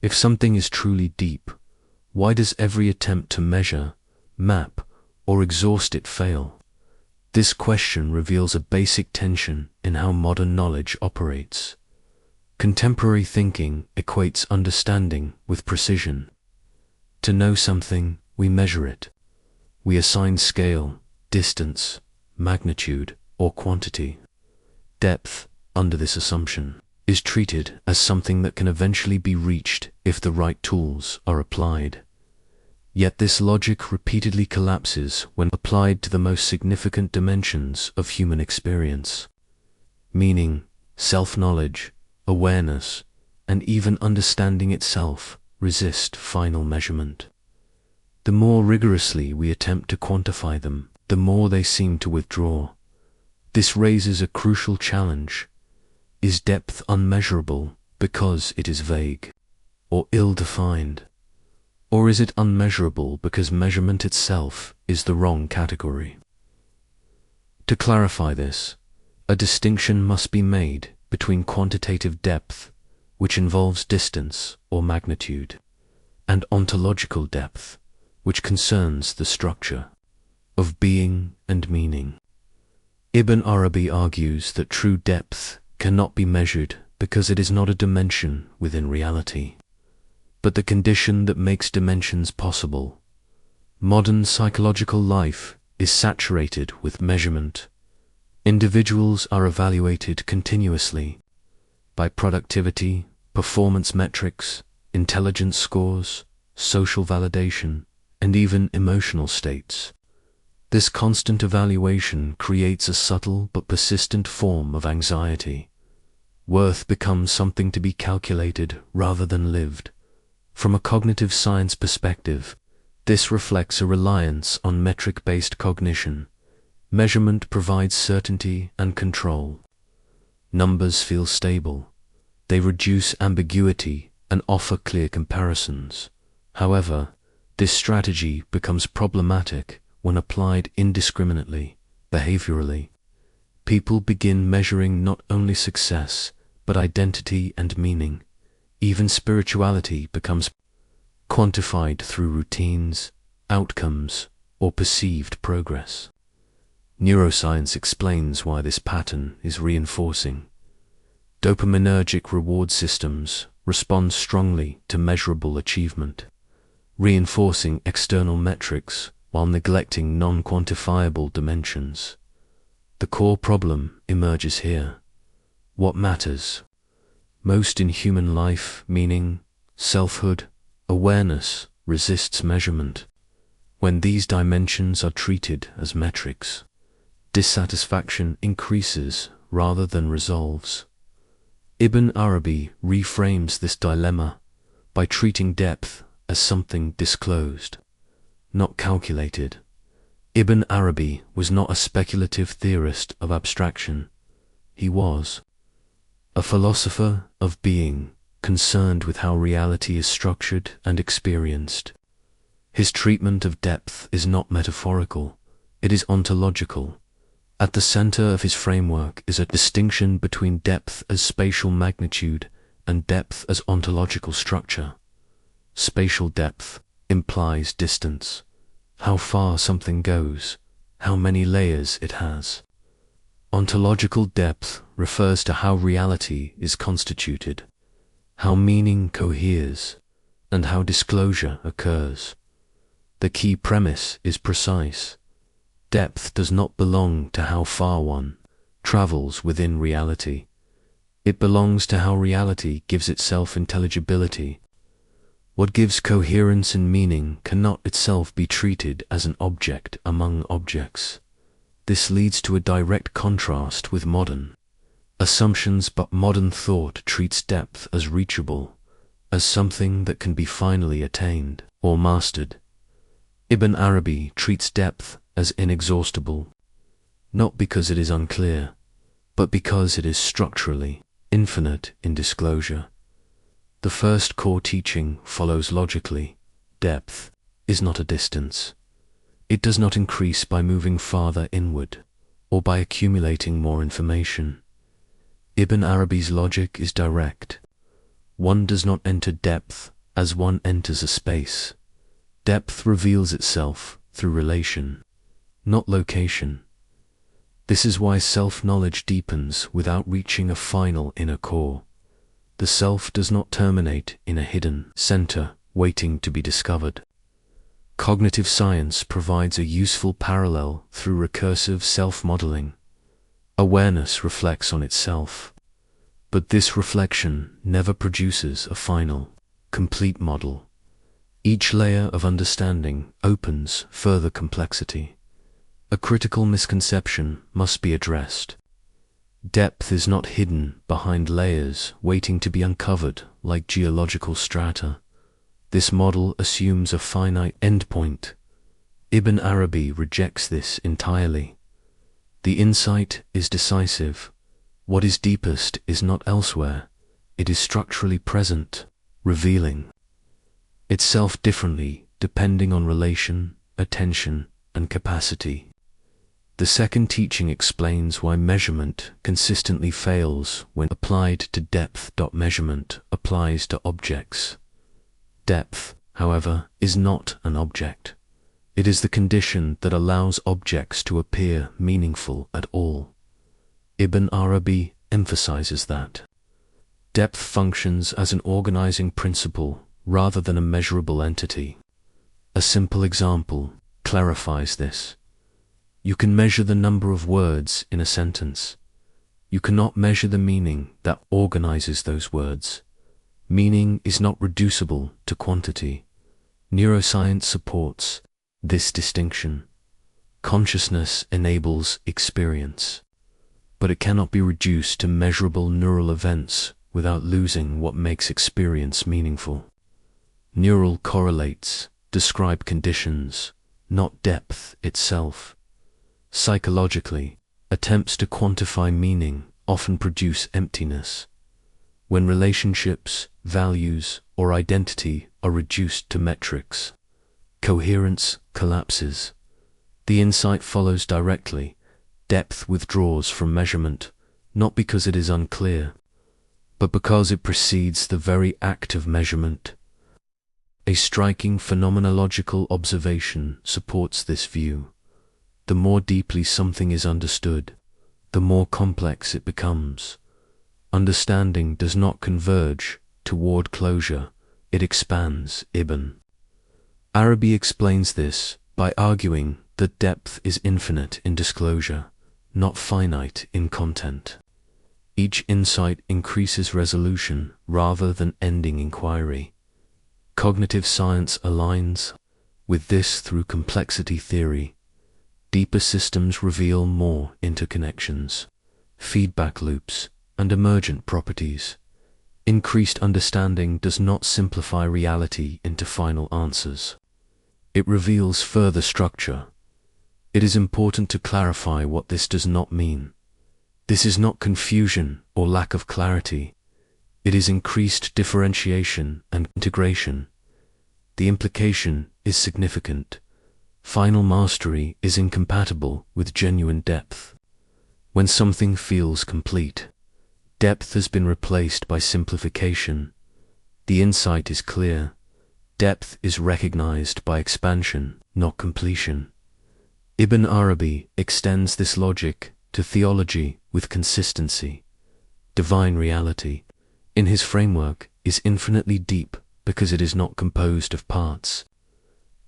If something is truly deep, why does every attempt to measure, map, or exhaust it fail? This question reveals a basic tension in how modern knowledge operates. Contemporary thinking equates understanding with precision. To know something, we measure it. We assign scale, distance, magnitude, or quantity. Depth, under this assumption, is treated as something that can eventually be reached if the right tools are applied. Yet this logic repeatedly collapses when applied to the most significant dimensions of human experience. Meaning, self-knowledge, awareness, and even understanding itself resist final measurement. The more rigorously we attempt to quantify them, the more they seem to withdraw. This raises a crucial challenge. Is depth unmeasurable because it is vague or ill-defined? Or is it unmeasurable because measurement itself is the wrong category? To clarify this, a distinction must be made between quantitative depth, which involves distance or magnitude, and ontological depth, which concerns the structure of being and meaning. Ibn Arabi argues that true depth cannot be measured because it is not a dimension within reality, but the condition that makes dimensions possible. Modern psychological life is saturated with measurement. Individuals are evaluated continuously by productivity, performance metrics, intelligence scores, social validation, and even emotional states. This constant evaluation creates a subtle but persistent form of anxiety. Worth becomes something to be calculated rather than lived. From a cognitive science perspective, this reflects a reliance on metric-based cognition. Measurement provides certainty and control. Numbers feel stable. They reduce ambiguity and offer clear comparisons. However, this strategy becomes problematic when applied indiscriminately, behaviorally. People begin measuring not only success, but identity and meaning. Even spirituality becomes quantified through routines, outcomes, or perceived progress. Neuroscience explains why this pattern is reinforcing. Dopaminergic reward systems respond strongly to measurable achievement, reinforcing external metrics while neglecting non-quantifiable dimensions. The core problem emerges here. What matters most in human life, meaning, selfhood, awareness, resists measurement. When these dimensions are treated as metrics, dissatisfaction increases rather than resolves. Ibn Arabi reframes this dilemma by treating depth as something disclosed, not calculated. Ibn Arabi was not a speculative theorist of abstraction. He was a philosopher of being, concerned with how reality is structured and experienced. His treatment of depth is not metaphorical, it is ontological. At the center of his framework is a distinction between depth as spatial magnitude and depth as ontological structure. Spatial depth implies distance, how far something goes, how many layers it has. Ontological depth refers to how reality is constituted, how meaning coheres, and how disclosure occurs. The key premise is precise. Depth does not belong to how far one travels within reality. It belongs to how reality gives itself intelligibility. What gives coherence and meaning cannot itself be treated as an object among objects. This leads to a direct contrast with modern assumptions, but modern thought treats depth as reachable, as something that can be finally attained or mastered. Ibn Arabi treats depth as inexhaustible, not because it is unclear, but because it is structurally infinite in disclosure. The first core teaching follows logically. Depth is not a distance. It does not increase by moving farther inward or by accumulating more information. Ibn Arabi's logic is direct. One does not enter depth as one enters a space. Depth reveals itself through relation, not location. This is why self-knowledge deepens without reaching a final inner core. The self does not terminate in a hidden center waiting to be discovered. Cognitive science provides a useful parallel through recursive self-modeling. Awareness reflects on itself, but this reflection never produces a final, complete model. Each layer of understanding opens further complexity. A critical misconception must be addressed. Depth is not hidden behind layers waiting to be uncovered like geological strata. This model assumes a finite endpoint. Ibn Arabi rejects this entirely. The insight is decisive. What is deepest is not elsewhere. It is structurally present, revealing itself differently depending on relation, attention, and capacity. The second teaching explains why measurement consistently fails when applied to depth. Measurement applies to objects. Depth, however, is not an object. It is the condition that allows objects to appear meaningful at all. Ibn Arabi emphasizes that depth functions as an organizing principle rather than a measurable entity. A simple example clarifies this. You can measure the number of words in a sentence. You cannot measure the meaning that organizes those words. Meaning is not reducible to quantity. Neuroscience supports this distinction. Consciousness enables experience, but it cannot be reduced to measurable neural events without losing what makes experience meaningful. Neural correlates describe conditions, not depth itself. Psychologically, attempts to quantify meaning often produce emptiness. When relationships, values, or identity are reduced to metrics, coherence collapses. The insight follows directly. Depth withdraws from measurement, not because it is unclear, but because it precedes the very act of measurement. A striking phenomenological observation supports this view. The more deeply something is understood, the more complex it becomes. Understanding does not converge toward closure, it expands. Ibn Arabi explains this by arguing that depth is infinite in disclosure, not finite in content. Each insight increases resolution rather than ending inquiry. Cognitive science aligns with this through complexity theory. Deeper systems reveal more interconnections, feedback loops, and emergent properties. Increased understanding does not simplify reality into final answers. It reveals further structure. It is important to clarify what this does not mean. This is not confusion or lack of clarity. It is increased differentiation and integration. The implication is significant. Final mastery is incompatible with genuine depth. When something feels complete, depth has been replaced by simplification. The insight is clear. Depth is recognized by expansion, not completion. Ibn Arabi extends this logic to theology with consistency. Divine reality, in his framework, is infinitely deep because it is not composed of parts.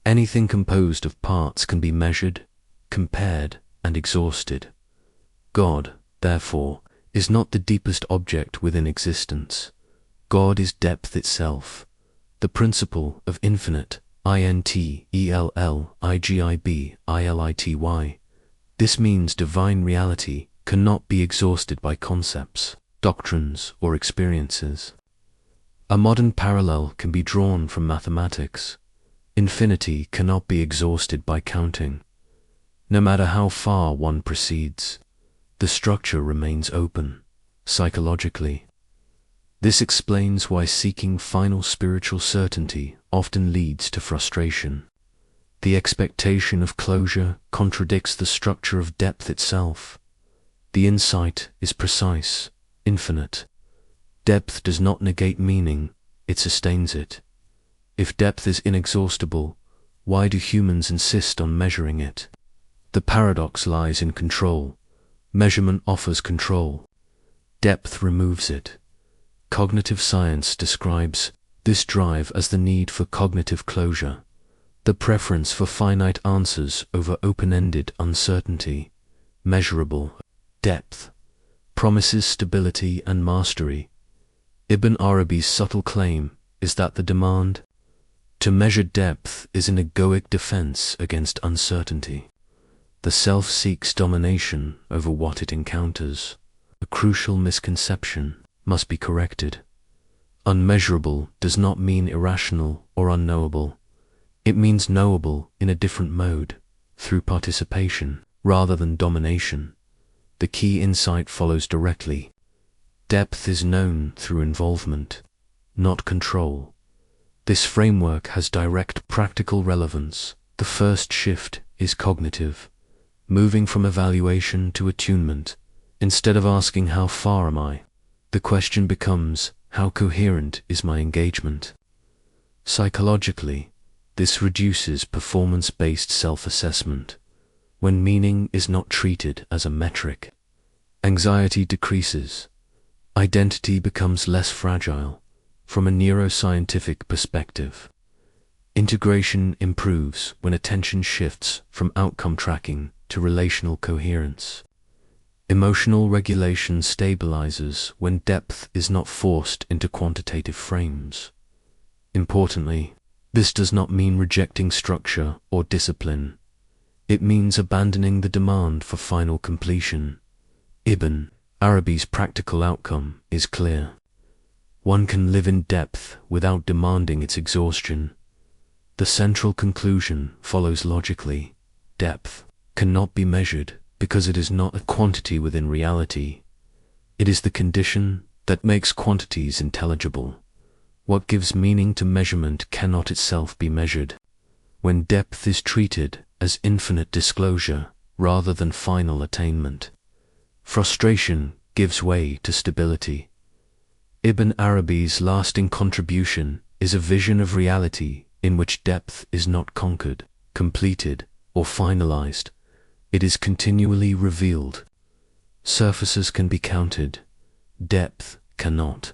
Anything composed of parts can be measured, compared, and exhausted. God, therefore, is not the deepest object within existence. God is depth itself, the principle of infinite, INTELLIGIBILITY. This means divine reality cannot be exhausted by concepts, doctrines, or experiences. A modern parallel can be drawn from mathematics. Infinity cannot be exhausted by counting. No matter how far one proceeds, the structure remains open, psychologically. This explains why seeking final spiritual certainty often leads to frustration. The expectation of closure contradicts the structure of depth itself. The insight is precise, infinite. Depth does not negate meaning, it sustains it. If depth is inexhaustible, why do humans insist on measuring it? The paradox lies in control. Measurement offers control. Depth removes it. Cognitive science describes this drive as the need for cognitive closure, the preference for finite answers over open-ended uncertainty. Measurable depth promises stability and mastery. Ibn Arabi's subtle claim is that the demand to measure depth is an egoic defense against uncertainty. The self seeks domination over what it encounters. A crucial misconception must be corrected. Unmeasurable does not mean irrational or unknowable. It means knowable in a different mode, through participation rather than domination. The key insight follows directly. Depth is known through involvement, not control. This framework has direct practical relevance. The first shift is cognitive, moving from evaluation to attunement. Instead of asking how far am I, the question becomes how coherent is my engagement. Psychologically, this reduces performance-based self-assessment. When meaning is not treated as a metric, anxiety decreases. Identity becomes less fragile. From a neuroscientific perspective, integration improves when attention shifts from outcome tracking to relational coherence. Emotional regulation stabilizes when depth is not forced into quantitative frames. Importantly, this does not mean rejecting structure or discipline. It means abandoning the demand for final completion. Ibn Arabi's practical outcome is clear. One can live in depth without demanding its exhaustion. The central conclusion follows logically. Depth cannot be measured because it is not a quantity within reality. It is the condition that makes quantities intelligible. What gives meaning to measurement cannot itself be measured. When depth is treated as infinite disclosure rather than final attainment, frustration gives way to stability. Ibn Arabi's lasting contribution is a vision of reality in which depth is not conquered, completed, or finalized. It is continually revealed. Surfaces can be counted. Depth cannot.